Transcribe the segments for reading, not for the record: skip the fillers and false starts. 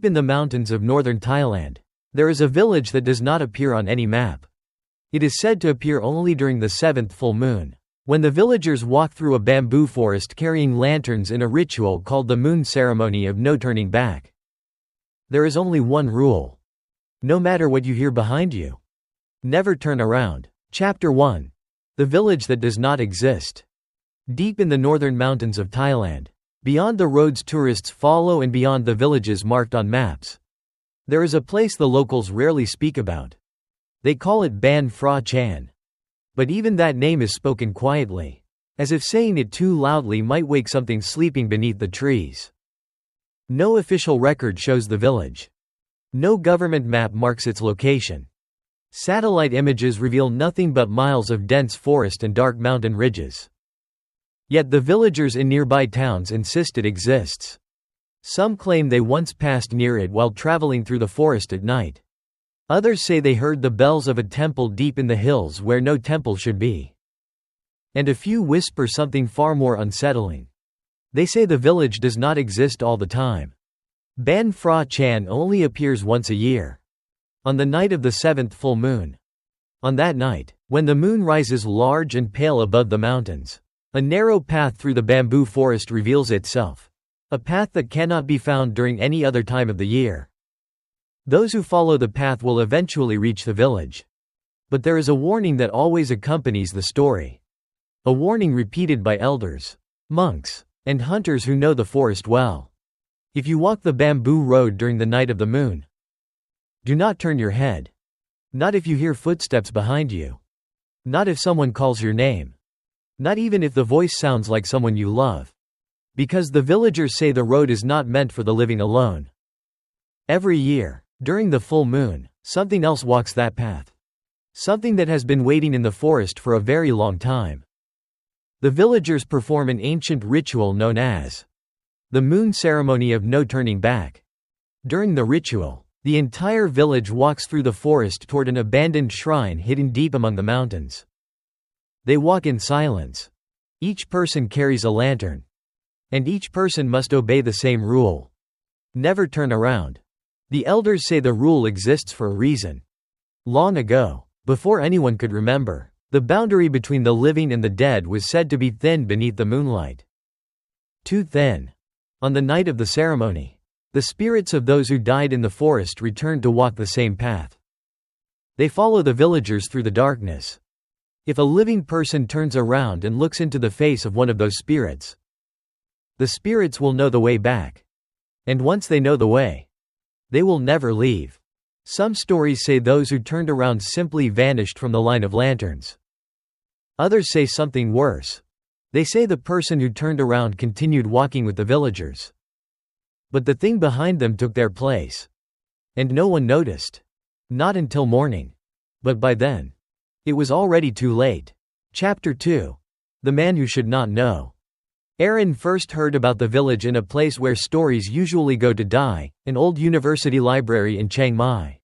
Deep in the mountains of northern Thailand, there is a village that does not appear on any map. It is said to appear only during the seventh full moon, when the villagers walk through a bamboo forest carrying lanterns in a ritual called the moon ceremony of no turning back. There is only one rule. No matter what you hear behind you, never turn around. Chapter 1. The Village That Does Not Exist. Deep in the northern mountains of Thailand, beyond the roads tourists follow and beyond the villages marked on maps, there is a place the locals rarely speak about. They call it Ban Phra Chan. But even that name is spoken quietly, as if saying it too loudly might wake something sleeping beneath the trees. No official record shows the village. No government map marks its location. Satellite images reveal nothing but miles of dense forest and dark mountain ridges. Yet the villagers in nearby towns insist it exists. Some claim they once passed near it while traveling through the forest at night. Others say they heard the bells of a temple deep in the hills where no temple should be. And a few whisper something far more unsettling. They say the village does not exist all the time. Ban Phra Chan only appears once a year. On the night of the seventh full moon. On that night, when the moon rises large and pale above the mountains, a narrow path through the bamboo forest reveals itself. A path that cannot be found during any other time of the year. Those who follow the path will eventually reach the village. But there is a warning that always accompanies the story. A warning repeated by elders, monks, and hunters who know the forest well. If you walk the bamboo road during the night of the moon, do not turn your head. Not if you hear footsteps behind you. Not if someone calls your name. Not even if the voice sounds like someone you love. Because the villagers say the road is not meant for the living alone. Every year, during the full moon, something else walks that path. Something that has been waiting in the forest for a very long time. The villagers perform an ancient ritual known as the moon ceremony of no turning back. During the ritual, the entire village walks through the forest toward an abandoned shrine hidden deep among the mountains. They walk in silence. Each person carries a lantern. And each person must obey the same rule. Never turn around. The elders say the rule exists for a reason. Long ago, before anyone could remember, the boundary between the living and the dead was said to be thin beneath the moonlight. Too thin. On the night of the ceremony, the spirits of those who died in the forest return to walk the same path. They follow the villagers through the darkness. If a living person turns around and looks into the face of one of those spirits, the spirits will know the way back. And once they know the way, they will never leave. Some stories say those who turned around simply vanished from the line of lanterns. Others say something worse. They say the person who turned around continued walking with the villagers. But the thing behind them took their place. And no one noticed. Not until morning. But by then, it was already too late. Chapter 2. The Man Who Should Not Know. Aran first heard about the village in a place where stories usually go to die, an old university library in Chiang Mai.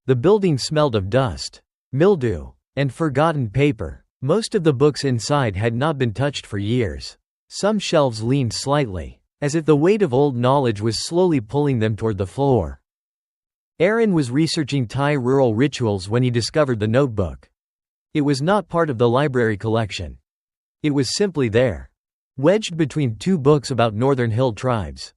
The building smelled of dust, mildew, and forgotten paper. Most of the books inside had not been touched for years. Some shelves leaned slightly, as if the weight of old knowledge was slowly pulling them toward the floor. Aran was researching Thai rural rituals when he discovered the notebook. It was not part of the library collection. It was simply there, wedged between two books about northern hill tribes.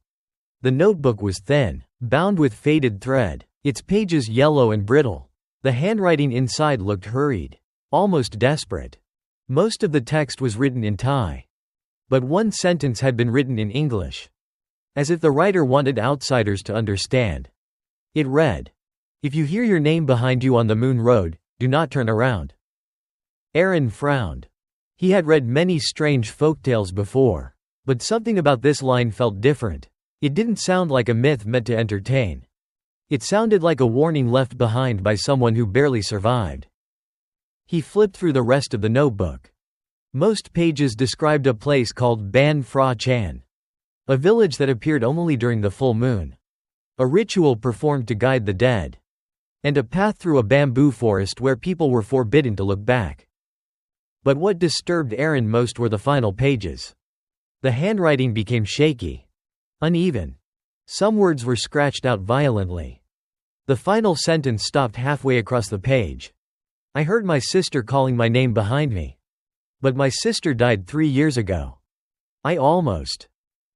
The notebook was thin, bound with faded thread, its pages yellow and brittle. The handwriting inside looked hurried, almost desperate. Most of the text was written in Thai. But one sentence had been written in English. As if the writer wanted outsiders to understand. It read, "If you hear your name behind you on the moon road, do not turn around." Aran frowned. He had read many strange folktales before. But something about this line felt different. It didn't sound like a myth meant to entertain. It sounded like a warning left behind by someone who barely survived. He flipped through the rest of the notebook. Most pages described a place called Ban Phra Chan. A village that appeared only during the full moon. A ritual performed to guide the dead. And a path through a bamboo forest where people were forbidden to look back. But what disturbed Aran most were the final pages. The handwriting became shaky. Uneven. Some words were scratched out violently. The final sentence stopped halfway across the page. I heard my sister calling my name behind me. But my sister died 3 years ago. I almost.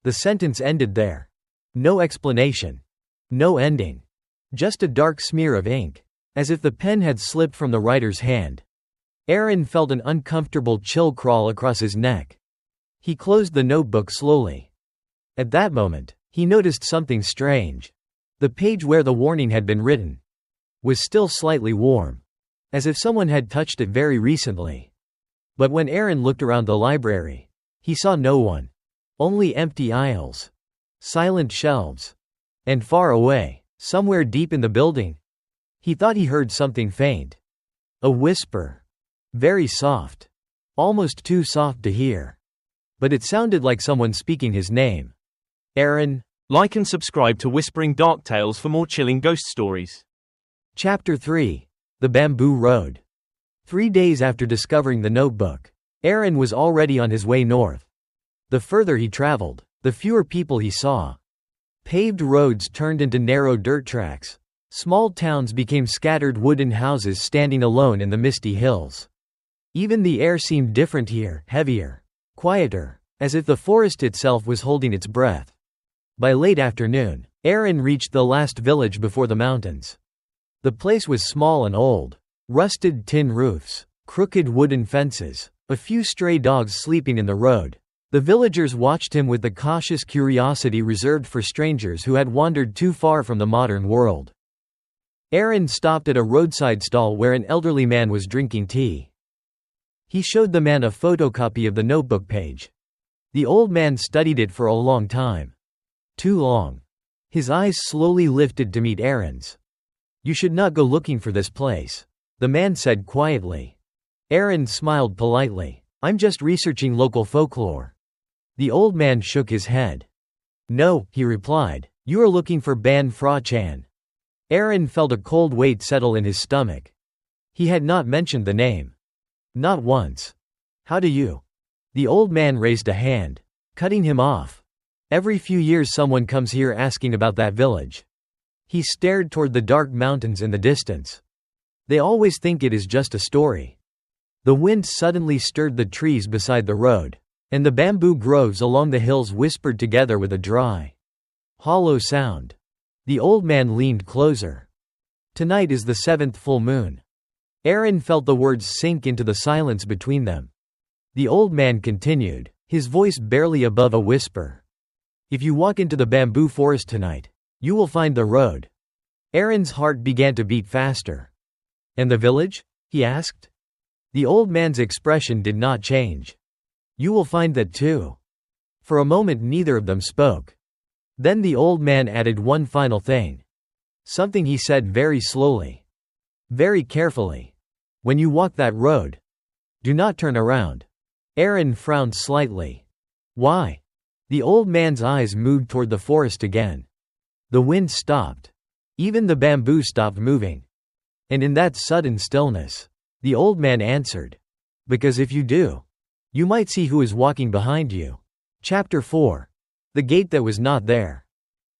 The sentence ended there. No explanation. No ending. Just a dark smear of ink. As if the pen had slipped from the writer's hand. Aran felt an uncomfortable chill crawl across his neck. He closed the notebook slowly. At that moment, he noticed something strange. The page where the warning had been written was still slightly warm, as if someone had touched it very recently. But when Aran looked around the library, he saw no one. Only empty aisles, silent shelves, and far away, somewhere deep in the building, he thought he heard something faint. A whisper. Very soft. Almost too soft to hear. But it sounded like someone speaking his name. Aran. Like and subscribe to Whispering Dark Tales for more chilling ghost stories. Chapter 3. The Bamboo Road. 3 days after discovering the notebook, Aran was already on his way north. The further he traveled, the fewer people he saw. Paved roads turned into narrow dirt tracks. Small towns became scattered wooden houses standing alone in the misty hills. Even the air seemed different here, heavier, quieter, as if the forest itself was holding its breath. By late afternoon, Aran reached the last village before the mountains. The place was small and old. Rusted tin roofs, crooked wooden fences, a few stray dogs sleeping in the road. The villagers watched him with the cautious curiosity reserved for strangers who had wandered too far from the modern world. Aran stopped at a roadside stall where an elderly man was drinking tea. He showed the man a photocopy of the notebook page. The old man studied it for a long time. Too long. His eyes slowly lifted to meet Aran's. "You should not go looking for this place," the man said quietly. Aran smiled politely. "I'm just researching local folklore." The old man shook his head. "No," he replied. "You are looking for Ban Phra Chan." Aran felt a cold weight settle in his stomach. He had not mentioned the name. Not once. "How do you?" The old man raised a hand, cutting him off. "Every few years someone comes here asking about that village." He stared toward the dark mountains in the distance. "They always think it is just a story." The wind suddenly stirred the trees beside the road, and the bamboo groves along the hills whispered together with a dry, hollow sound. The old man leaned closer. "Tonight is the 7th full moon." Aran felt the words sink into the silence between them. The old man continued, his voice barely above a whisper. "If you walk into the bamboo forest tonight, you will find the road." Aran's heart began to beat faster. "And the village?" he asked. The old man's expression did not change. "You will find that too." For a moment neither of them spoke. Then the old man added one final thing. Something he said very slowly. Very carefully. "When you walk that road, do not turn around." Aran frowned slightly. "Why?" The old man's eyes moved toward the forest again. The wind stopped. Even the bamboo stopped moving. And in that sudden stillness, the old man answered, "Because if you do, you might see who is walking behind you." Chapter 4. The gate that was not there.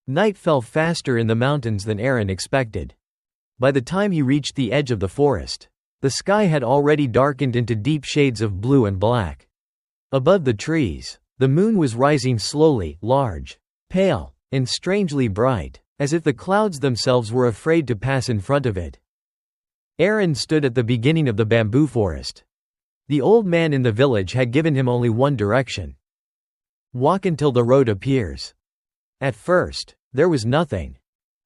Night fell faster in the mountains than Aran expected. By the time he reached the edge of the forest, the sky had already darkened into deep shades of blue and black. Above the trees, the moon was rising slowly, large, pale, and strangely bright, as if the clouds themselves were afraid to pass in front of it. Aran stood at the beginning of the bamboo forest. The old man in the village had given him only one direction. Walk until the road appears. At first, there was nothing.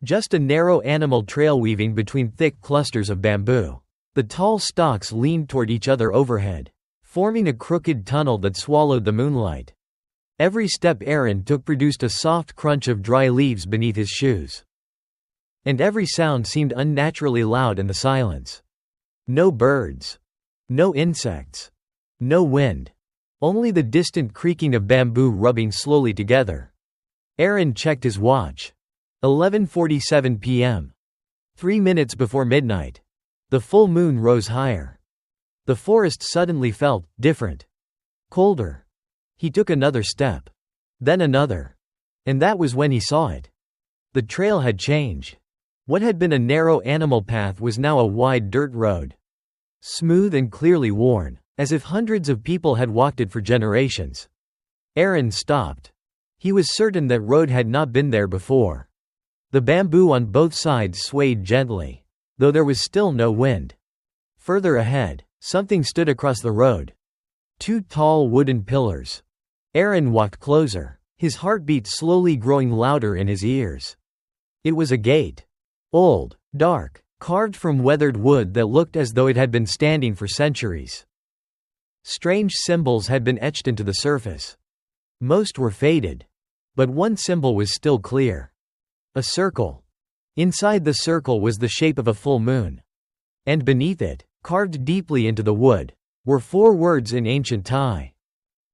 Just a narrow animal trail weaving between thick clusters of bamboo. The tall stalks leaned toward each other overhead, forming a crooked tunnel that swallowed the moonlight. Every step Aran took produced a soft crunch of dry leaves beneath his shoes. And every sound seemed unnaturally loud in the silence. No birds. No insects. No wind. Only the distant creaking of bamboo rubbing slowly together. Aran checked his watch. 11:47 p.m. 3 minutes before midnight. The full moon rose higher. The forest suddenly felt different. Colder. He took another step. Then another. And that was when he saw it. The trail had changed. What had been a narrow animal path was now a wide dirt road. Smooth and clearly worn, as if hundreds of people had walked it for generations. Aran stopped. He was certain that road had not been there before. The bamboo on both sides swayed gently, though there was still no wind. Further ahead, something stood across the road. Two tall wooden pillars. Aran walked closer, his heartbeat slowly growing louder in his ears. It was a gate. Old, dark, carved from weathered wood that looked as though it had been standing for centuries. Strange symbols had been etched into the surface. Most were faded, but one symbol was still clear. A circle. Inside the circle was the shape of a full moon. And beneath it, carved deeply into the wood, were 4 words in ancient Thai.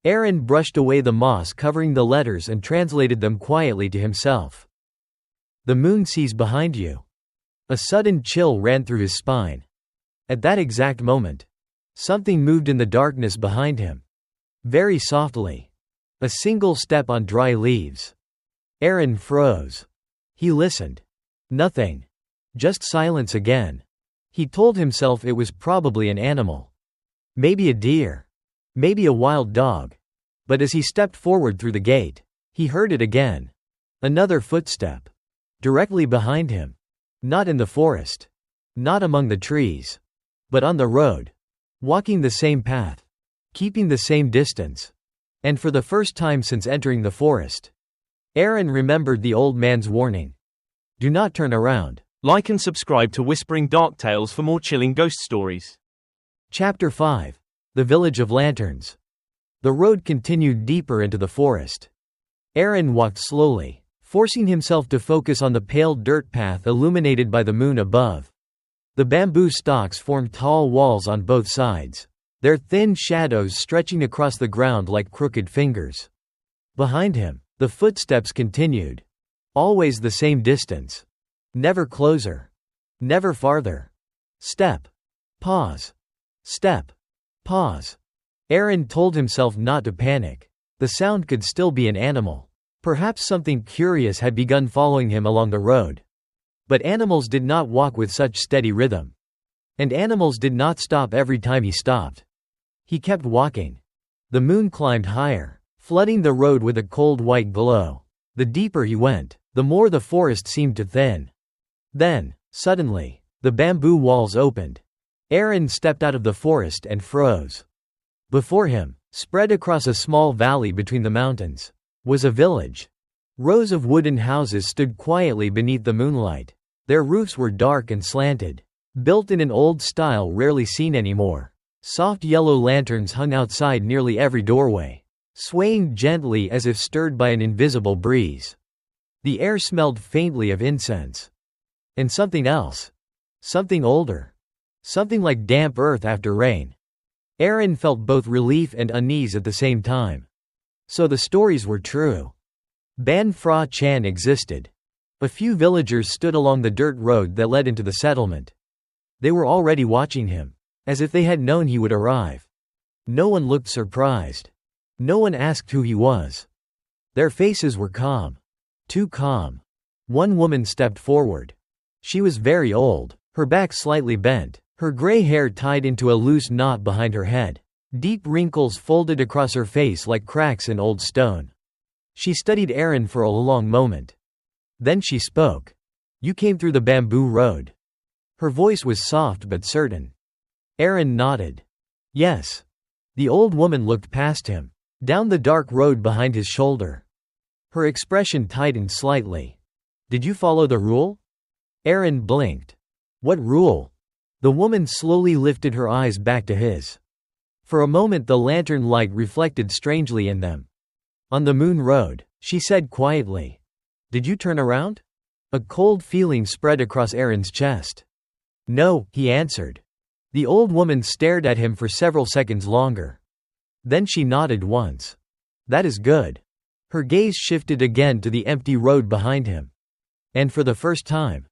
Aran brushed away the moss covering the letters and translated them quietly to himself. The moon sees behind you. A sudden chill ran through his spine. At that exact moment, something moved in the darkness behind him. Very softly. A single step on dry leaves. Aran froze. He listened. Nothing. Just silence again. He told himself it was probably an animal. Maybe a deer. Maybe a wild dog. But as he stepped forward through the gate, he heard it again. Another footstep. Directly behind him. Not in the forest. Not among the trees. But on the road. Walking the same path. Keeping the same distance. And for the first time since entering the forest, Aran remembered the old man's warning. Do not turn around. Like and subscribe to Whispering Dark Tales for more chilling ghost stories. Chapter 5. The Village of Lanterns. The road continued deeper into the forest. Aran walked slowly, forcing himself to focus on the pale dirt path illuminated by the moon above. The bamboo stalks formed tall walls on both sides, their thin shadows stretching across the ground like crooked fingers. Behind him, the footsteps continued. Always the same distance. Never closer. Never farther. Step. Pause. Step. Pause. Aran told himself not to panic. The sound could still be an animal. Perhaps something curious had begun following him along the road. But animals did not walk with such steady rhythm. And animals did not stop every time he stopped. He kept walking. The moon climbed higher, flooding the road with a cold white glow. The deeper he went, the more the forest seemed to thin. Then, suddenly, the bamboo walls opened. Aran stepped out of the forest and froze. Before him, spread across a small valley between the mountains, was a village. Rows of wooden houses stood quietly beneath the moonlight. Their roofs were dark and slanted, built in an old style rarely seen anymore. Soft yellow lanterns hung outside nearly every doorway, swaying gently as if stirred by an invisible breeze. The air smelled faintly of incense. And something else. Something older. Something like damp earth after rain. Aran felt both relief and unease at the same time. So the stories were true. Ban Phra Chan existed. A few villagers stood along the dirt road that led into the settlement. They were already watching him, as if they had known he would arrive. No one looked surprised. No one asked who he was. Their faces were calm. Too calm. One woman stepped forward. She was very old, her back slightly bent, her gray hair tied into a loose knot behind her head. Deep wrinkles folded across her face like cracks in old stone. She studied Aran for a long moment. Then she spoke. You came through the bamboo road. Her voice was soft but certain. Aran nodded. Yes. The old woman looked past him, down the dark road behind his shoulder. Her expression tightened slightly. Did you follow the rule? Aran blinked. What rule? The woman slowly lifted her eyes back to his. For a moment the lantern light reflected strangely in them. On the moon road, she said quietly. Did you turn around? A cold feeling spread across Aran's chest. No, he answered. The old woman stared at him for several seconds longer. Then she nodded once. That is good. Her gaze shifted again to the empty road behind him. And for the first time,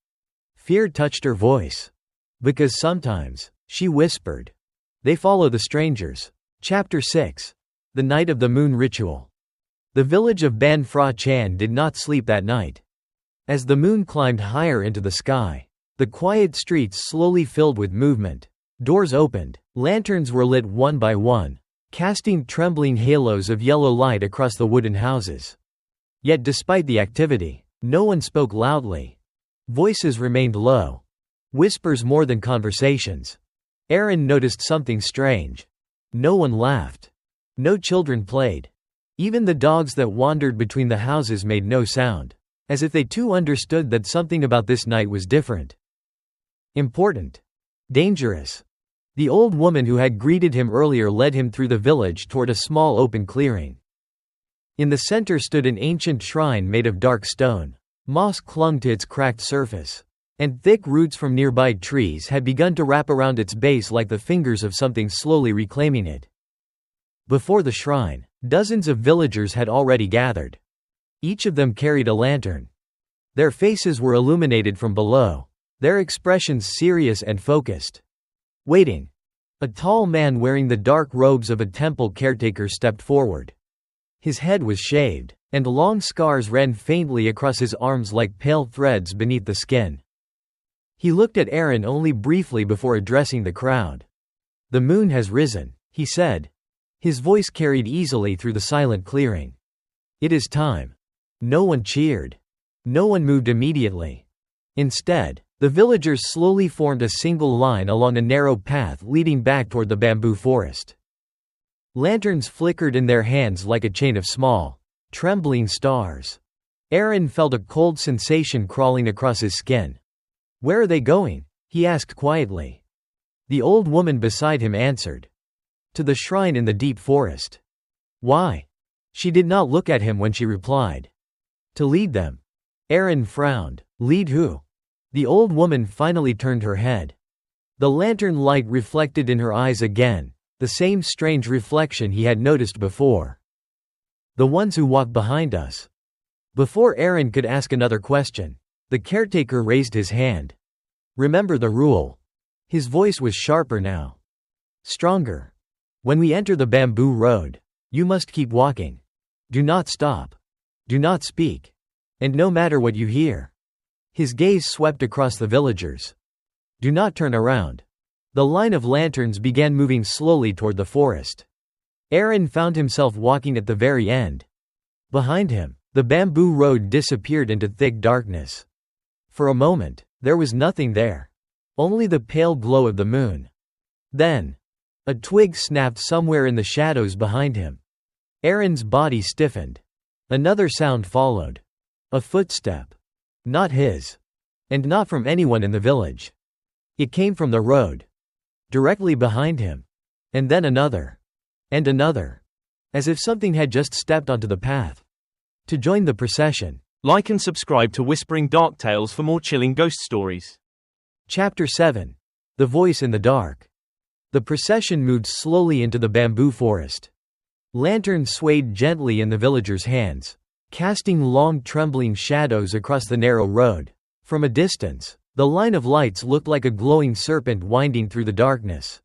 fear touched her voice. Because sometimes, she whispered, they follow the strangers. Chapter 6. The Night of the Moon Ritual. The village of Ban Phra Chan did not sleep that night. As the moon climbed higher into the sky, the quiet streets slowly filled with movement. Doors opened, lanterns were lit one by one, casting trembling halos of yellow light across the wooden houses. Yet despite the activity, no one spoke loudly. Voices remained low. Whispers more than conversations. Aran noticed something strange. No one laughed. No children played. Even the dogs that wandered between the houses made no sound, as if they too understood that something about this night was different. Important. Dangerous. The old woman who had greeted him earlier led him through the village toward a small open clearing. In the center stood an ancient shrine made of dark stone. Moss clung to its cracked surface, and thick roots from nearby trees had begun to wrap around its base like the fingers of something slowly reclaiming it. Before the shrine, dozens of villagers had already gathered. Each of them carried a lantern. Their faces were illuminated from below, their expressions serious and focused. Waiting. A tall man wearing the dark robes of a temple caretaker stepped forward. His head was shaved, and long scars ran faintly across his arms like pale threads beneath the skin. He looked at Aran only briefly before addressing the crowd. "The moon has risen," he said. His voice carried easily through the silent clearing. "It is time." No one cheered. No one moved immediately. Instead, the villagers slowly formed a single line along a narrow path leading back toward the bamboo forest. Lanterns flickered in their hands like a chain of small, trembling stars. Aran felt a cold sensation crawling across his skin. "Where are they going?" he asked quietly. The old woman beside him answered. "To the shrine in the deep forest." "Why?" She did not look at him when she replied. "To lead them." Aran frowned. "Lead who?" The old woman finally turned her head. The lantern light reflected in her eyes again, the same strange reflection he had noticed before. "The ones who walk behind us." Before Aran could ask another question, the caretaker raised his hand. "Remember the rule." His voice was sharper now. Stronger. "When we enter the bamboo road, you must keep walking. Do not stop. Do not speak. And no matter what you hear." His gaze swept across the villagers. "Do not turn around." The line of lanterns began moving slowly toward the forest. Aran found himself walking at the very end. Behind him, the bamboo road disappeared into thick darkness. For a moment, there was nothing there. Only the pale glow of the moon. Then, a twig snapped somewhere in the shadows behind him. Aran's body stiffened. Another sound followed. A footstep. Not his. And not from anyone in the village. It came from the road. Directly behind him. And then another. And another. As if something had just stepped onto the path. To join the procession. Like and subscribe to Whispering Dark Tales for more chilling ghost stories. Chapter 7. The Voice in the Dark. The procession moved slowly into the bamboo forest. Lanterns swayed gently in the villagers' hands, casting long trembling shadows across the narrow road. From a distance, the line of lights looked like a glowing serpent winding through the darkness.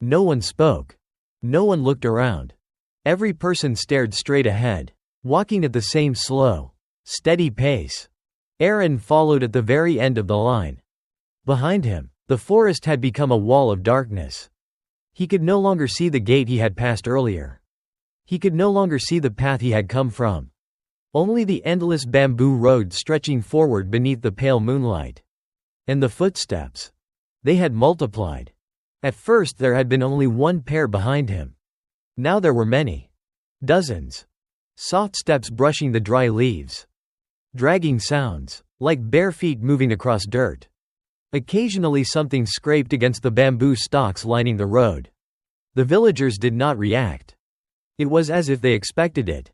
No one spoke. No one looked around. Every person stared straight ahead, walking at the same slow, steady pace. Aran followed at the very end of the line. Behind him, the forest had become a wall of darkness. He could no longer see the gate he had passed earlier. He could no longer see the path he had come from. Only the endless bamboo road stretching forward beneath the pale moonlight. And the footsteps. They had multiplied. At first there had been only one pair behind him. Now there were many. Dozens. Soft steps brushing the dry leaves. Dragging sounds, like bare feet moving across dirt. Occasionally something scraped against the bamboo stalks lining the road. The villagers did not react. It was as if they expected it.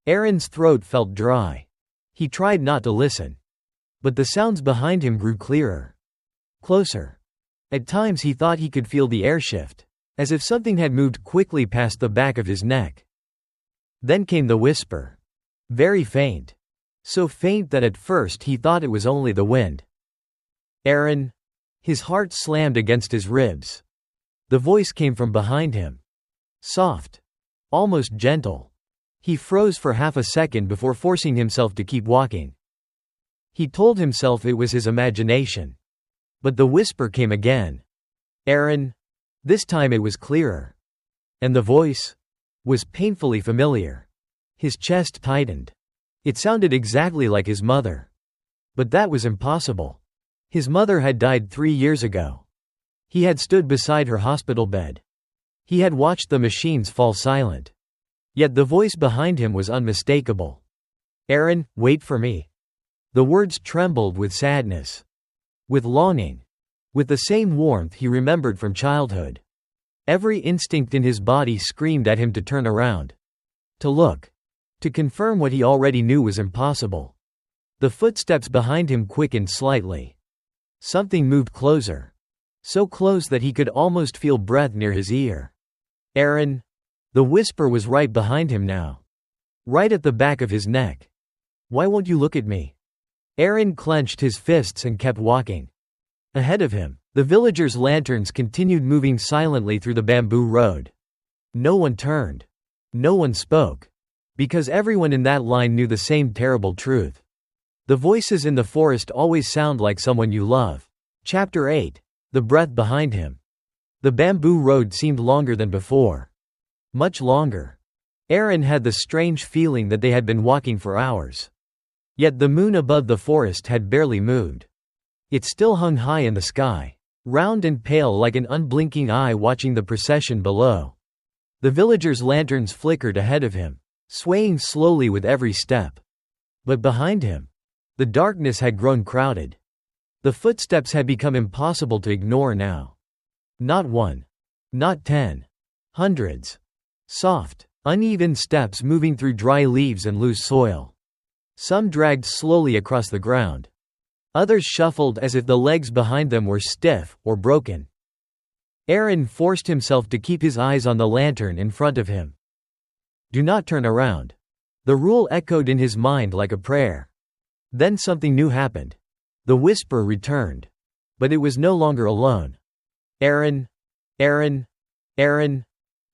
Aran's throat felt dry. He tried not to listen. But the sounds behind him grew clearer. Closer. At times he thought he could feel the air shift, as if something had moved quickly past the back of his neck. Then came the whisper. Very faint. So faint that at first he thought it was only the wind. "Aran." His heart slammed against his ribs. The voice came from behind him. Soft. Almost gentle. He froze for half a second before forcing himself to keep walking. He told himself it was his imagination. But the whisper came again. Aran. This time it was clearer. And the voice was painfully familiar. His chest tightened. It sounded exactly like his mother. But that was impossible. His mother had died 3 years ago. He had stood beside her hospital bed. He had watched the machines fall silent. Yet the voice behind him was unmistakable. Aran, wait for me. The words trembled with sadness. With longing. With the same warmth he remembered from childhood. Every instinct in his body screamed at him to turn around. To look. To confirm what he already knew was impossible. The footsteps behind him quickened slightly. Something moved closer. So close that he could almost feel breath near his ear. Aran. The whisper was right behind him now. Right at the back of his neck. Why won't you look at me? Aran clenched his fists and kept walking. Ahead of him, the villagers' lanterns continued moving silently through the bamboo road. No one turned. No one spoke. Because everyone in that line knew the same terrible truth. The voices in the forest always sound like someone you love. Chapter 8. The breath behind him. The bamboo road seemed longer than before. Much longer. Aran had the strange feeling that they had been walking for hours. Yet the moon above the forest had barely moved. It still hung high in the sky, round and pale like an unblinking eye watching the procession below. The villagers' lanterns flickered ahead of him, swaying slowly with every step. But behind him, the darkness had grown crowded. The footsteps had become impossible to ignore now. Not one. Not 10. Hundreds. Soft, uneven steps moving through dry leaves and loose soil. Some dragged slowly across the ground. Others shuffled as if the legs behind them were stiff or broken. Aran forced himself to keep his eyes on the lantern in front of him. Do not turn around. The rule echoed in his mind like a prayer. Then something new happened. The whisper returned. But it was no longer alone. Aran. Aran. Aran.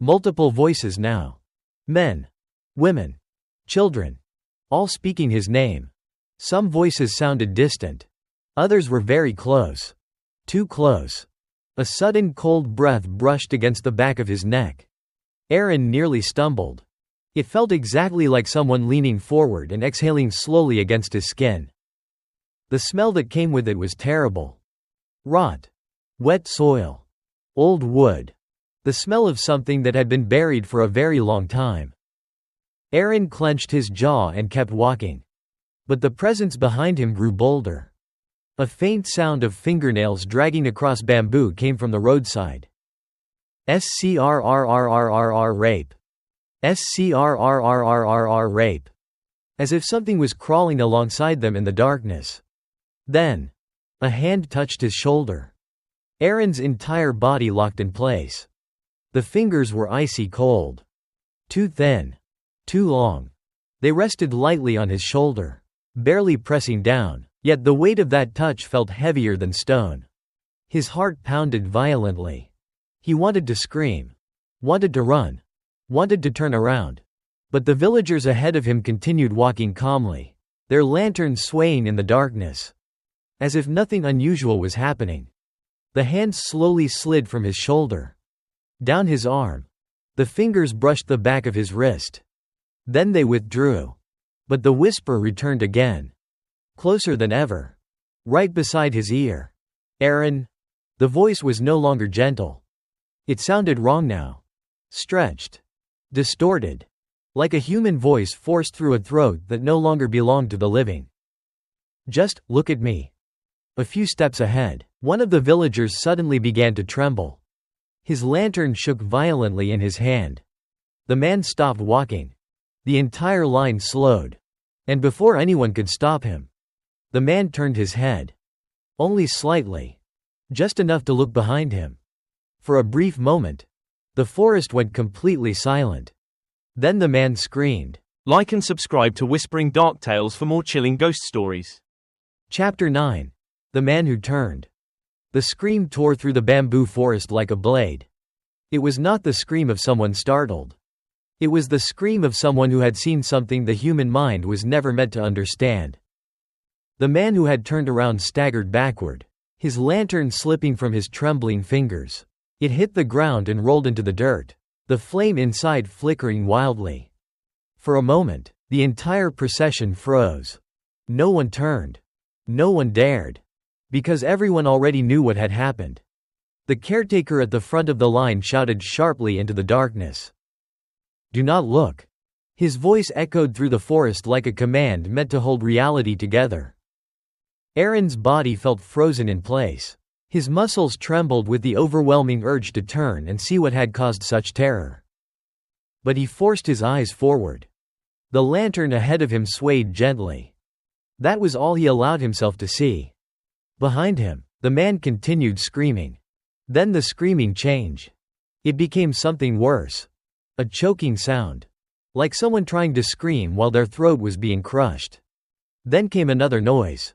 Multiple voices now. Men. Women. Children. All speaking his name. Some voices sounded distant. Others were very close. Too close. A sudden cold breath brushed against the back of his neck. Aran nearly stumbled. It felt exactly like someone leaning forward and exhaling slowly against his skin. The smell that came with it was terrible. Rot. Wet soil. Old wood. The smell of something that had been buried for a very long time. Aran clenched his jaw and kept walking. But the presence behind him grew bolder. A faint sound of fingernails dragging across bamboo came from the roadside. Scrrrrrrr rape. Scrrrrrrr rape. As if something was crawling alongside them in the darkness. Then, a hand touched his shoulder. Aran's entire body locked in place. The fingers were icy cold. Too thin. Too long. They rested lightly on his shoulder, barely pressing down, yet the weight of that touch felt heavier than stone. His heart pounded violently. He wanted to scream. Wanted to run. Wanted to turn around. But the villagers ahead of him continued walking calmly, their lanterns swaying in the darkness. As if nothing unusual was happening. The hand slowly slid from his shoulder. Down his arm. The fingers brushed the back of his wrist. Then they withdrew. But the whisper returned again. Closer than ever. Right beside his ear. Aran. The voice was no longer gentle. It sounded wrong now. Stretched. Distorted. Like a human voice forced through a throat that no longer belonged to the living. Just look at me. A few steps ahead, one of the villagers suddenly began to tremble. His lantern shook violently in his hand. The man stopped walking. The entire line slowed. And before anyone could stop him, the man turned his head. Only slightly. Just enough to look behind him. For a brief moment, the forest went completely silent. Then the man screamed. Like and subscribe to Whispering Dark Tales for more chilling ghost stories. Chapter 9. The Man Who Turned. The scream tore through the bamboo forest like a blade. It was not the scream of someone startled. It was the scream of someone who had seen something the human mind was never meant to understand. The man who had turned around staggered backward, his lantern slipping from his trembling fingers. It hit the ground and rolled into the dirt, the flame inside flickering wildly. For a moment, the entire procession froze. No one turned. No one dared. Because everyone already knew what had happened. The caretaker at the front of the line shouted sharply into the darkness. "Do not look." His voice echoed through the forest like a command meant to hold reality together. Aran's body felt frozen in place. His muscles trembled with the overwhelming urge to turn and see what had caused such terror. But he forced his eyes forward. The lantern ahead of him swayed gently. That was all he allowed himself to see. Behind him, the man continued screaming. Then the screaming changed. It became something worse. A choking sound. Like someone trying to scream while their throat was being crushed. Then came another noise.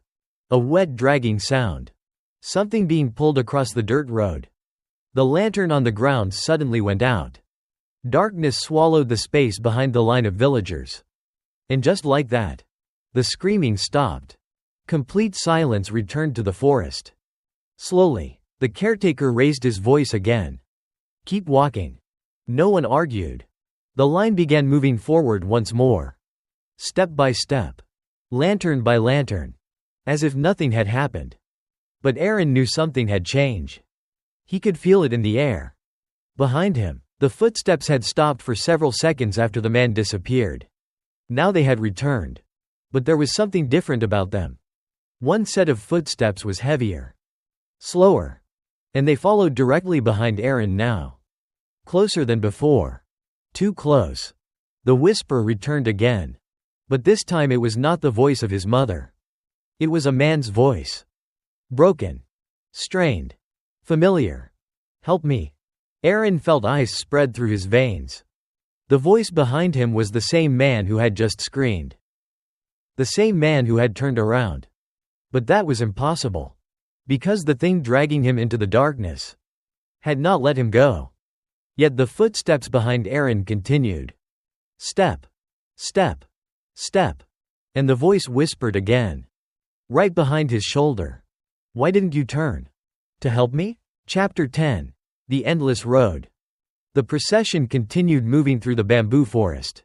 A wet dragging sound. Something being pulled across the dirt road. The lantern on the ground suddenly went out. Darkness swallowed the space behind the line of villagers. And just like that, the screaming stopped. Complete silence returned to the forest. Slowly, the caretaker raised his voice again. "Keep walking." No one argued. The line began moving forward once more. Step by step. Lantern by lantern. As if nothing had happened. But Aran knew something had changed. He could feel it in the air. Behind him, the footsteps had stopped for several seconds after the man disappeared. Now they had returned. But there was something different about them. One set of footsteps was heavier. Slower. And they followed directly behind Aran now. Closer than before. Too close. The whisper returned again. But this time it was not the voice of his mother. It was a man's voice. Broken. Strained. Familiar. "Help me." Aran felt ice spread through his veins. The voice behind him was the same man who had just screamed. The same man who had turned around. But that was impossible. Because the thing dragging him into the darkness had not let him go. Yet the footsteps behind Aran continued. Step. Step. Step. And the voice whispered again. Right behind his shoulder. "Why didn't you turn? To help me?" Chapter 10. The Endless Road. The procession continued moving through the bamboo forest.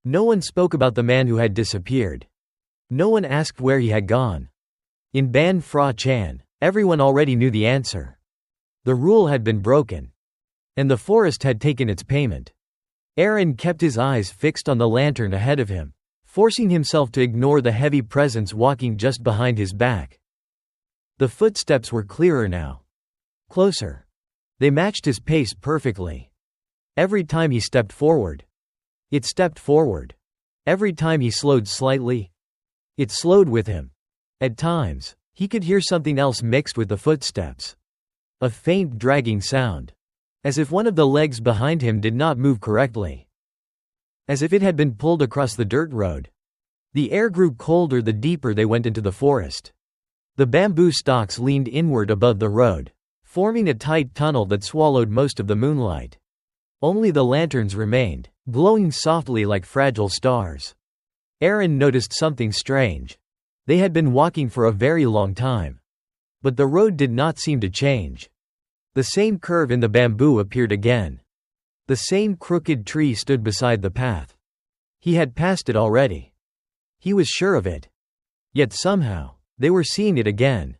No one spoke about the man who had disappeared. No one asked where he had gone. In Ban Phra Chan, everyone already knew the answer. The rule had been broken. And the forest had taken its payment. Aran kept his eyes fixed on the lantern ahead of him, forcing himself to ignore the heavy presence walking just behind his back. The footsteps were clearer now. Closer. They matched his pace perfectly. Every time he stepped forward, it stepped forward. Every time he slowed slightly, it slowed with him. At times, he could hear something else mixed with the footsteps. A faint dragging sound. As if one of the legs behind him did not move correctly. As if it had been pulled across the dirt road. The air grew colder the deeper they went into the forest. The bamboo stalks leaned inward above the road, forming a tight tunnel that swallowed most of the moonlight. Only the lanterns remained, glowing softly like fragile stars. Aran noticed something strange. They had been walking for a very long time. But the road did not seem to change. The same curve in the bamboo appeared again. The same crooked tree stood beside the path. He had passed it already. He was sure of it. Yet somehow, they were seeing it again.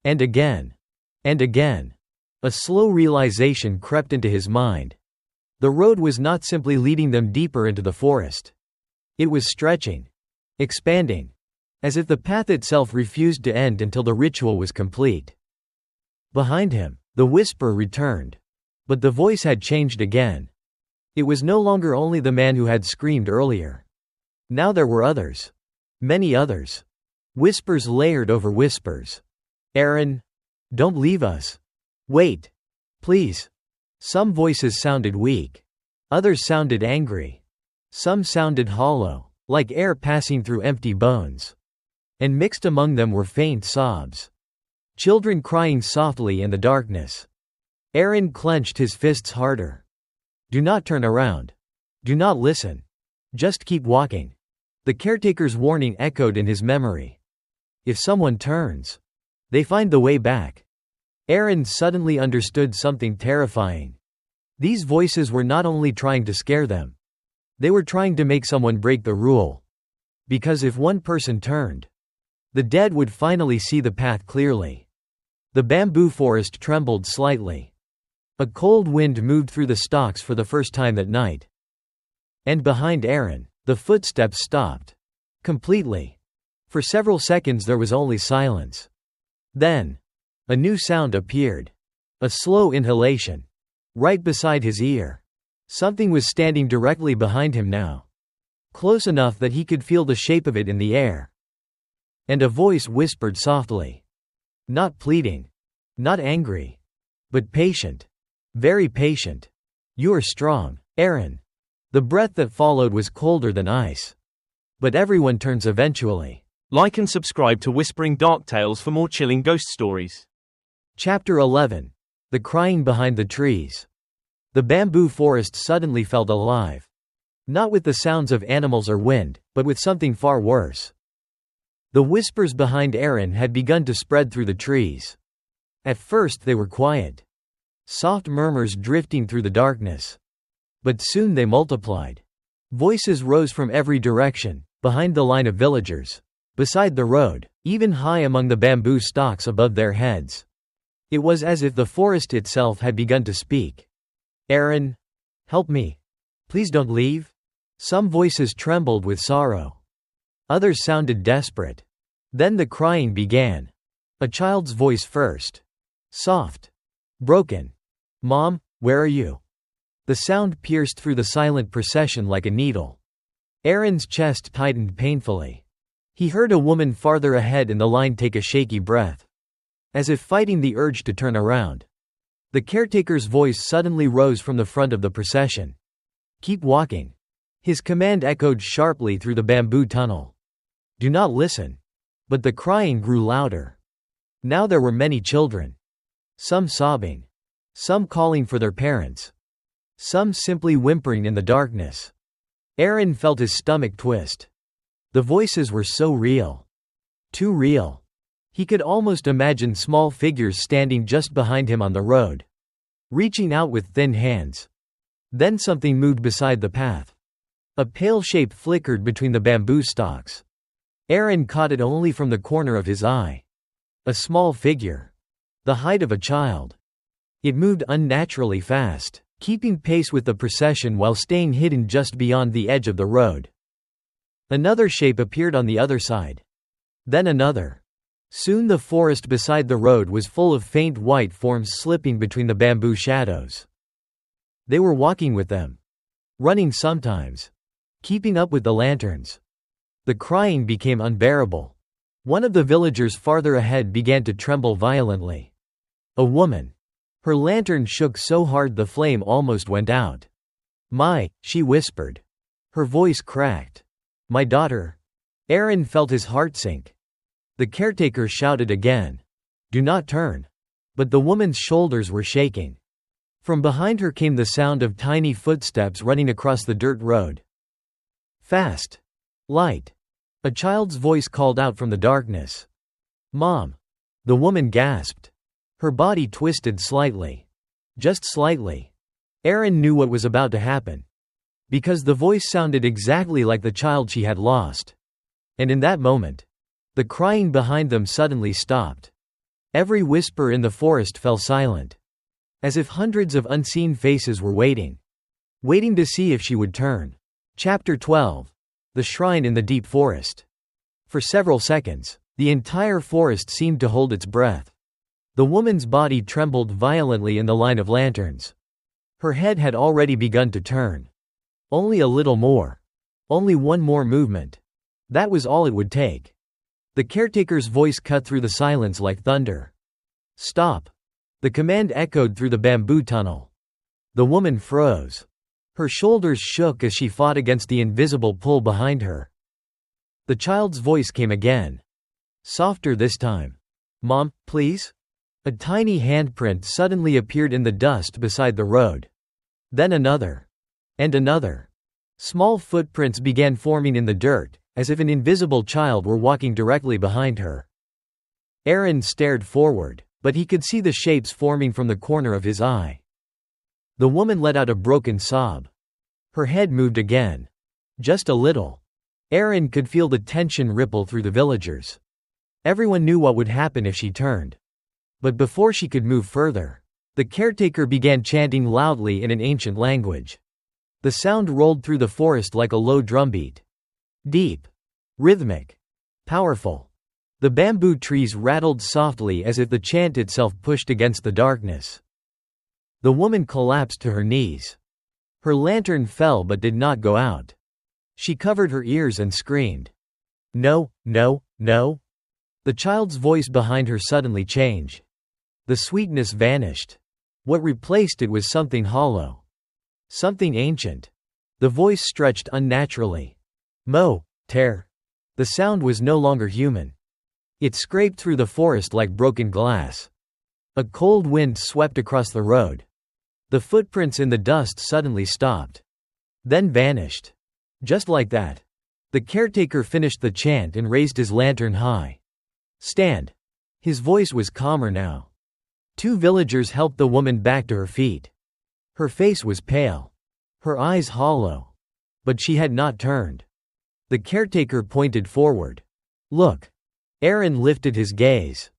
And again. And again. A slow realization crept into his mind. The road was not simply leading them deeper into the forest. It was stretching. Expanding. As if the path itself refused to end until the ritual was complete. Behind him, the whisper returned. But the voice had changed again. It was no longer only the man who had screamed earlier. Now there were others. Many others. Whispers layered over whispers. "Aran, don't leave us. Wait. Please." Some voices sounded weak. Others sounded angry. Some sounded hollow, like air passing through empty bones. And mixed among them were faint sobs. Children crying softly in the darkness. Aran clenched his fists harder. "Do not turn around. Do not listen. Just keep walking." The caretaker's warning echoed in his memory. If someone turns, they find the way back. Aran suddenly understood something terrifying. These voices were not only trying to scare them, they were trying to make someone break the rule. Because if one person turned, the dead would finally see the path clearly. The bamboo forest trembled slightly. A cold wind moved through the stalks for the first time that night. And behind Aran, the footsteps stopped. Completely. For several seconds there was only silence. Then, a new sound appeared. A slow inhalation. Right beside his ear. Something was standing directly behind him now. Close enough that he could feel the shape of it in the air. And a voice whispered softly. Not pleading. Not angry. But patient. Very patient. You are strong, Aran. The breath that followed was colder than ice. But everyone turns eventually. Like and subscribe to Whispering Dark Tales for more chilling ghost stories. Chapter 11. The Crying Behind the Trees. The bamboo forest suddenly felt alive. Not with the sounds of animals or wind, but with something far worse. The whispers behind Aran had begun to spread through the trees. At first they were quiet. Soft murmurs drifting through the darkness. But soon they multiplied. Voices rose from every direction, behind the line of villagers, beside the road, even high among the bamboo stalks above their heads. It was as if the forest itself had begun to speak. Aran, help me. Please don't leave. Some voices trembled with sorrow. Others sounded desperate. Then the crying began. A child's voice first. Soft. Broken. Mom, where are you? The sound pierced through the silent procession like a needle. Aran's chest tightened painfully. He heard a woman farther ahead in the line take a shaky breath, as if fighting the urge to turn around. The caretaker's voice suddenly rose from the front of the procession. Keep walking. His command echoed sharply through the bamboo tunnel. Do not listen. But the crying grew louder. Now there were many children. Some sobbing. Some calling for their parents. Some simply whimpering in the darkness. Aran felt his stomach twist. The voices were so real. Too real. He could almost imagine small figures standing just behind him on the road, reaching out with thin hands. Then something moved beside the path. A pale shape flickered between the bamboo stalks. Aran caught it only from the corner of his eye. A small figure. The height of a child. It moved unnaturally fast, keeping pace with the procession while staying hidden just beyond the edge of the road. Another shape appeared on the other side. Then another. Soon the forest beside the road was full of faint white forms slipping between the bamboo shadows. They were walking with them. Running sometimes. Keeping up with the lanterns. The crying became unbearable. One of the villagers farther ahead began to tremble violently. A woman. Her lantern shook so hard the flame almost went out. My, she whispered. Her voice cracked. My daughter. Aran felt his heart sink. The caretaker shouted again. Do not turn. But the woman's shoulders were shaking. From behind her came the sound of tiny footsteps running across the dirt road. Fast. Light. A child's voice called out from the darkness. Mom. The woman gasped. Her body twisted slightly. Just slightly. Aran knew what was about to happen. Because the voice sounded exactly like the child she had lost. And in that moment, the crying behind them suddenly stopped. Every whisper in the forest fell silent. As if hundreds of unseen faces were waiting. Waiting to see if she would turn. Chapter 12. The Shrine in the Deep Forest. For several seconds, the entire forest seemed to hold its breath. The woman's body trembled violently in the line of lanterns. Her head had already begun to turn. Only a little more. Only one more movement. That was all it would take. The caretaker's voice cut through the silence like thunder. Stop. The command echoed through the bamboo tunnel. The woman froze. Her shoulders shook as she fought against the invisible pull behind her. The child's voice came again. Softer this time. Mom, please? A tiny handprint suddenly appeared in the dust beside the road. Then another. And another. Small footprints began forming in the dirt, as if an invisible child were walking directly behind her. Aran stared forward, but he could see the shapes forming from the corner of his eye. The woman let out a broken sob. Her head moved again. Just a little. Aran could feel the tension ripple through the villagers. Everyone knew what would happen if she turned. But before she could move further, the caretaker began chanting loudly in an ancient language. The sound rolled through the forest like a low drumbeat. Deep. Rhythmic. Powerful. The bamboo trees rattled softly as if the chant itself pushed against the darkness. The woman collapsed to her knees. Her lantern fell but did not go out. She covered her ears and screamed. No, no, no. The child's voice behind her suddenly changed. The sweetness vanished. What replaced it was something hollow. Something ancient. The voice stretched unnaturally. Mo, tear. The sound was no longer human. It scraped through the forest like broken glass. A cold wind swept across the road. The footprints in the dust suddenly stopped. Then vanished. Just like that. The caretaker finished the chant and raised his lantern high. Stand. His voice was calmer now. Two villagers helped the woman back to her feet. Her face was pale. Her eyes hollow. But she had not turned. The caretaker pointed forward. Look. Aran lifted his gaze.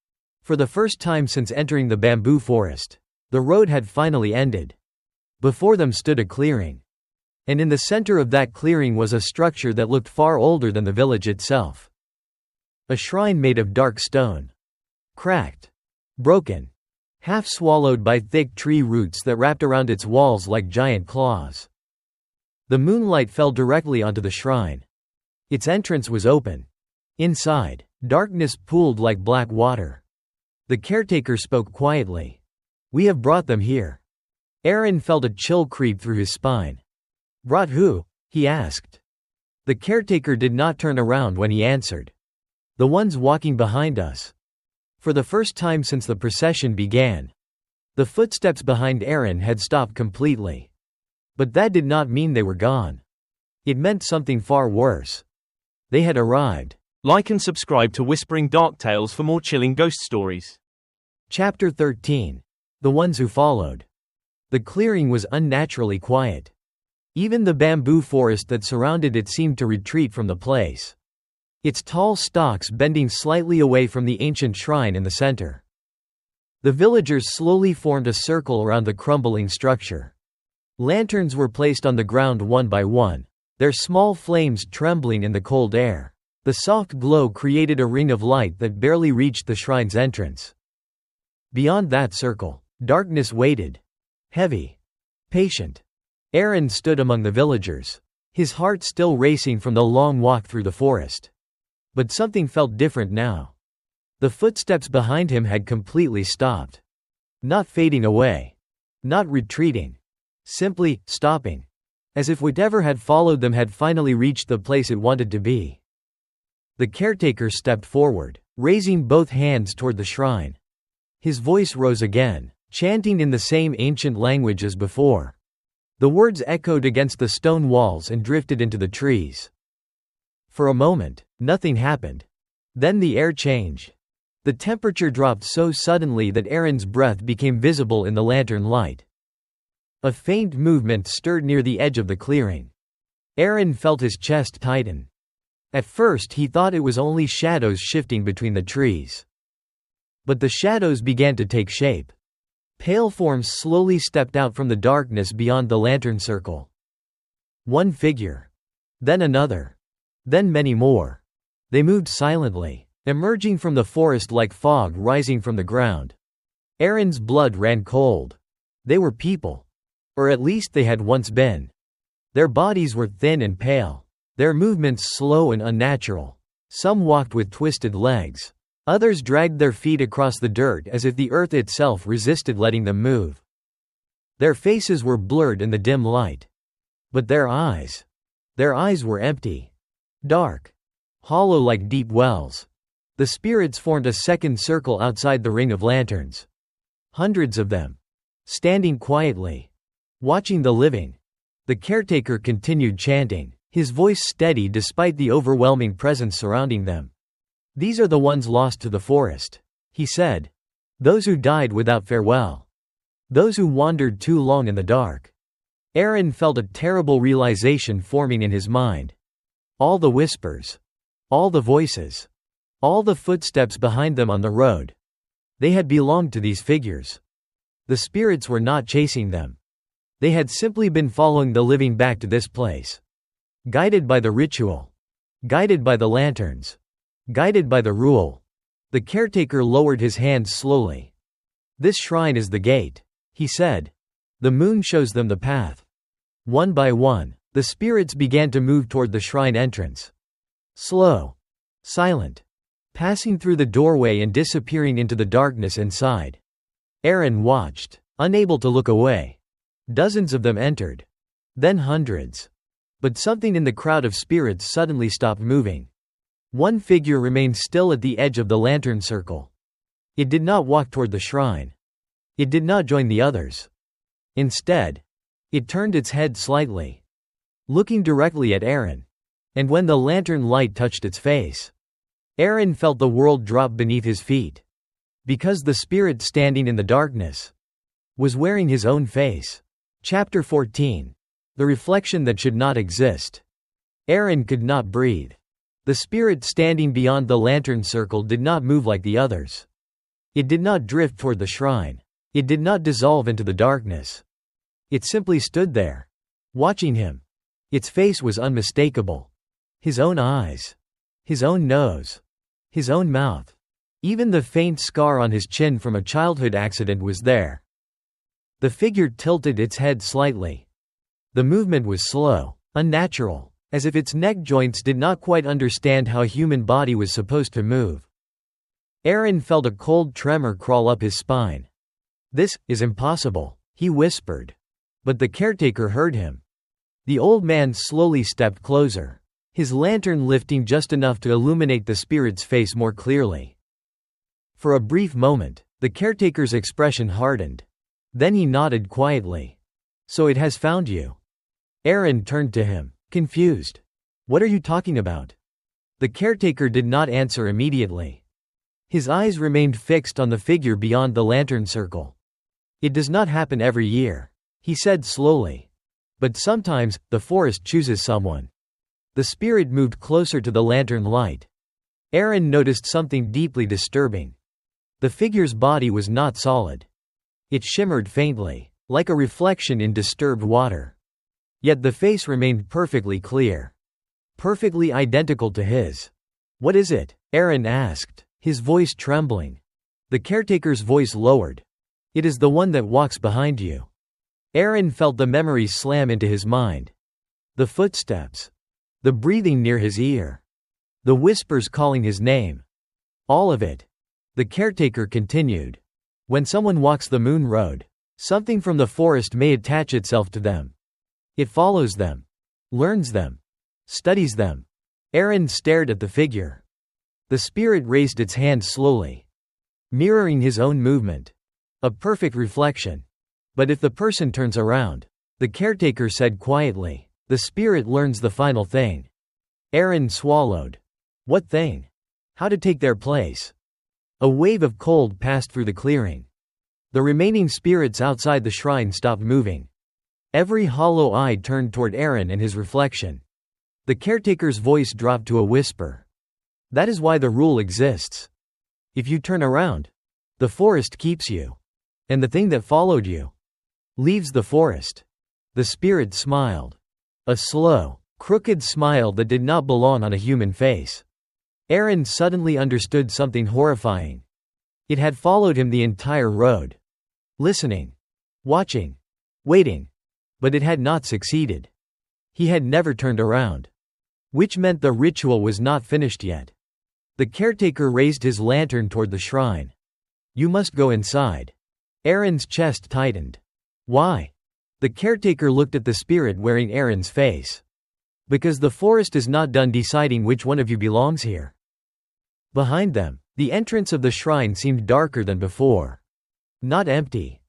For the first time since entering the bamboo forest, the road had finally ended. Before them stood a clearing. And in the center of that clearing was a structure that looked far older than the village itself. A shrine made of dark stone. Cracked. Broken. Half swallowed by thick tree roots that wrapped around its walls like giant claws. The moonlight fell directly onto the shrine. Its entrance was open. Inside, darkness pooled like black water. The caretaker spoke quietly. We have brought them here. Aran felt a chill creep through his spine. Brought who? He asked. The caretaker did not turn around when he answered. The ones walking behind us. For the first time since the procession began. The footsteps behind Aran had stopped completely. But that did not mean they were gone. It meant something far worse. They had arrived. Like and subscribe to Whispering Dark Tales for more chilling ghost stories. Chapter 13. The Ones Who Followed. The clearing was unnaturally quiet. Even the bamboo forest that surrounded it seemed to retreat from the place. Its tall stalks bending slightly away from the ancient shrine in the center. The villagers slowly formed a circle around the crumbling structure. Lanterns were placed on the ground one by one, their small flames trembling in the cold air. The soft glow created a ring of light that barely reached the shrine's entrance. Beyond that circle, darkness waited. Heavy. Patient. Aran stood among the villagers, his heart still racing from the long walk through the forest. But something felt different now. The footsteps behind him had completely stopped. Not fading away. Not retreating. Simply stopping. As if whatever had followed them had finally reached the place it wanted to be. The caretaker stepped forward, raising both hands toward the shrine. His voice rose again, chanting in the same ancient language as before. The words echoed against the stone walls and drifted into the trees. For a moment, nothing happened. Then the air changed. The temperature dropped so suddenly that Aran's breath became visible in the lantern light. A faint movement stirred near the edge of the clearing. Aran felt his chest tighten. At first he thought it was only shadows shifting between the trees. But the shadows began to take shape. Pale forms slowly stepped out from the darkness beyond the lantern circle. One figure. Then another. Then many more. They moved silently, emerging from the forest like fog rising from the ground. Aran's blood ran cold. They were people. Or at least they had once been. Their bodies were thin and pale. Their movements slow and unnatural. Some walked with twisted legs. Others dragged their feet across the dirt as if the earth itself resisted letting them move. Their faces were blurred in the dim light. But their eyes were empty. Dark. Hollow like deep wells. The spirits formed a second circle outside the ring of lanterns. Hundreds of them. Standing quietly. Watching the living. The caretaker continued chanting, his voice steady despite the overwhelming presence surrounding them. These are the ones lost to the forest. he said. "Those who died without farewell. Those who wandered too long in the dark." Aran felt a terrible realization forming in his mind. All the whispers. All the voices. All the footsteps behind them on the road. They had belonged to these figures. The spirits were not chasing them. They had simply been following the living back to this place. Guided by the ritual. Guided by the lanterns. Guided by the rule. The caretaker lowered his hands slowly. "This shrine is the gate," he said. "The moon shows them the path." One by one, the spirits began to move toward the shrine entrance. Slow. Silent. Passing through the doorway and disappearing into the darkness inside. Aran watched, unable to look away. Dozens of them entered. Then hundreds. But something in the crowd of spirits suddenly stopped moving. One figure remained still at the edge of the lantern circle. It did not walk toward the shrine. It did not join the others. Instead, it turned its head slightly, looking directly at Aran. And when the lantern light touched its face, Aran felt the world drop beneath his feet. Because the spirit standing in the darkness was wearing his own face. Chapter 14. The reflection that should not exist. Aran could not breathe. The spirit standing beyond the lantern circle did not move like the others. It did not drift toward the shrine. It did not dissolve into the darkness. It simply stood there, watching him. Its face was unmistakable. His own eyes. His own nose. His own mouth. Even the faint scar on his chin from a childhood accident was there. The figure tilted its head slightly. The movement was slow, unnatural, as if its neck joints did not quite understand how a human body was supposed to move. Aran felt a cold tremor crawl up his spine. "This is impossible," he whispered. But the caretaker heard him. The old man slowly stepped closer, his lantern lifting just enough to illuminate the spirit's face more clearly. For a brief moment, the caretaker's expression hardened. Then he nodded quietly. "So it has found you." Aran turned to him, confused. "What are you talking about?" The caretaker did not answer immediately. His eyes remained fixed on the figure beyond the lantern circle. "It does not happen every year," he said slowly. "But sometimes, the forest chooses someone." The spirit moved closer to the lantern light. Aran noticed something deeply disturbing. The figure's body was not solid. It shimmered faintly, like a reflection in disturbed water. Yet the face remained perfectly clear. Perfectly identical to his. "What is it?" Aran asked, his voice trembling. The caretaker's voice lowered. "It is the one that walks behind you." Aran felt the memory slam into his mind. The footsteps. The breathing near his ear. The whispers calling his name. All of it. The caretaker continued. "When someone walks the moon road, something from the forest may attach itself to them. It follows them. Learns them. Studies them." Aran stared at the figure. The spirit raised its hand slowly, mirroring his own movement. A perfect reflection. "But if the person turns around," the caretaker said quietly, "the spirit learns the final thing." Aran swallowed. What thing? How to take their place? A wave of cold passed through the clearing. The remaining spirits outside the shrine stopped moving. Every hollow eye turned toward Aran and his reflection. The caretaker's voice dropped to a whisper. "That is why the rule exists. If you turn around, the forest keeps you. And the thing that followed you leaves the forest." The spirit smiled. A slow, crooked smile that did not belong on a human face. Aran suddenly understood something horrifying. It had followed him the entire road. Listening. Watching. Waiting. But it had not succeeded. He had never turned around. Which meant the ritual was not finished yet. The caretaker raised his lantern toward the shrine. "You must go inside." Aran's chest tightened. "Why?" The caretaker looked at the spirit wearing Aran's face. "Because the forest is not done deciding which one of you belongs here." Behind them, the entrance of the shrine seemed darker than before. Not empty,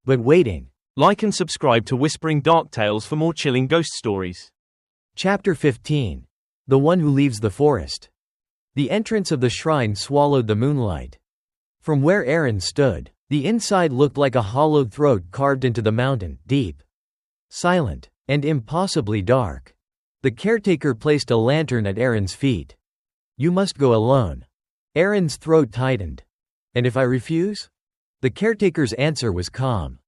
but waiting. Like and subscribe to Whispering Dark Tales for more chilling ghost stories. Chapter 15. The One Who Leaves the Forest. The entrance of the shrine swallowed the moonlight. From where Aran stood, the inside looked like a hollow throat carved into the mountain, deep, silent, and impossibly dark. The caretaker placed a lantern at Aran's feet. "You must go alone." Aran's throat tightened. "And if I refuse?" The caretaker's answer was calm.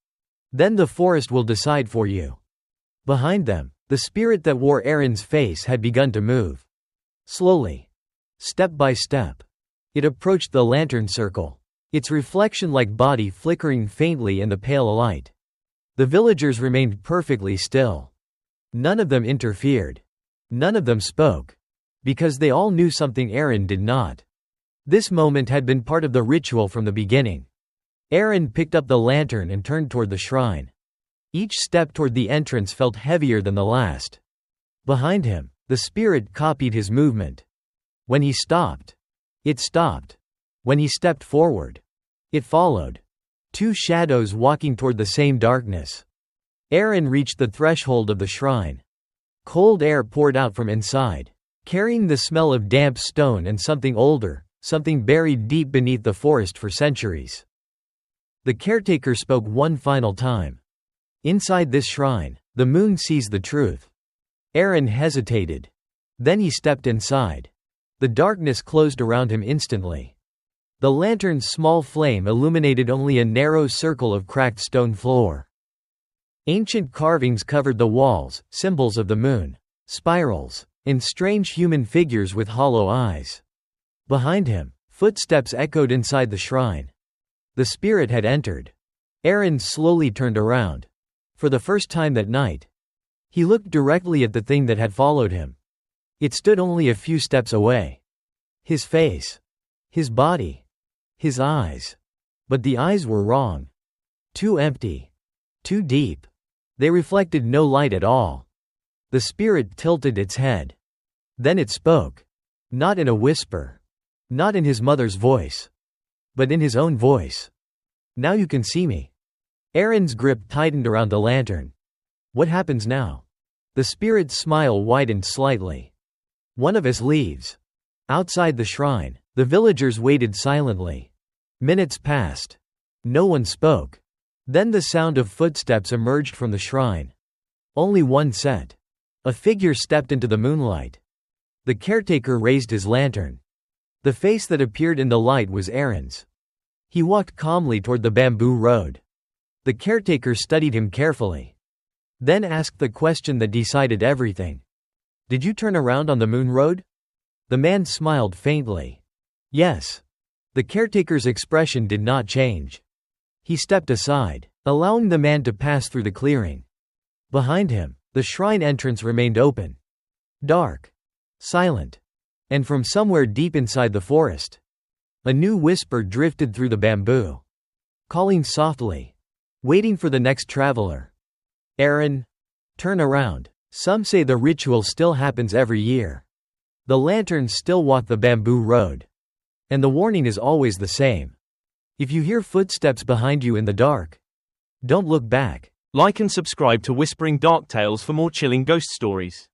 "Then the forest will decide for you." Behind them, the spirit that wore Aran's face had begun to move. Slowly. Step by step. It approached the lantern circle, its reflection-like body flickering faintly in the pale light. The villagers remained perfectly still. None of them interfered. None of them spoke. Because they all knew something Aran did not. This moment had been part of the ritual from the beginning. Aran picked up the lantern and turned toward the shrine. Each step toward the entrance felt heavier than the last. Behind him, the spirit copied his movement. When he stopped, it stopped. When he stepped forward, it followed. Two shadows walking toward the same darkness. Aran reached the threshold of the shrine. Cold air poured out from inside, carrying the smell of damp stone and something older, something buried deep beneath the forest for centuries. The caretaker spoke one final time. "Inside this shrine, the moon sees the truth." Aran hesitated. Then he stepped inside. The darkness closed around him instantly. The lantern's small flame illuminated only a narrow circle of cracked stone floor. Ancient carvings covered the walls, symbols of the moon, spirals, and strange human figures with hollow eyes. Behind him, footsteps echoed inside the shrine. The spirit had entered. Aran slowly turned around. For the first time that night, he looked directly at the thing that had followed him. It stood only a few steps away. His face, his body, his eyes. But the eyes were wrong. Too empty. Too deep. They reflected no light at all. The spirit tilted its head. Then it spoke. Not in a whisper. Not in his mother's voice. But in his own voice. "Now you can see me." Aran's grip tightened around the lantern. "What happens now?" The spirit's smile widened slightly. "One of us leaves." Outside the shrine, the villagers waited silently. Minutes passed. No one spoke. Then the sound of footsteps emerged from the shrine. Only one set. A figure stepped into the moonlight. The caretaker raised his lantern. The face that appeared in the light was Aran's. He walked calmly toward the bamboo road. The caretaker studied him carefully. Then asked the question that decided everything. "Did you turn around on the moon road?" The man smiled faintly. "Yes." The caretaker's expression did not change. He stepped aside, allowing the man to pass through the clearing. Behind him, the shrine entrance remained open. Dark. Silent. And from somewhere deep inside the forest, a new whisper drifted through the bamboo. Calling softly. Waiting for the next traveler. "Aran, turn around." Some say the ritual still happens every year. The lanterns still walk the bamboo road. And the warning is always the same. If you hear footsteps behind you in the dark, don't look back. Like and subscribe to Whispering Dark Tales for more chilling ghost stories.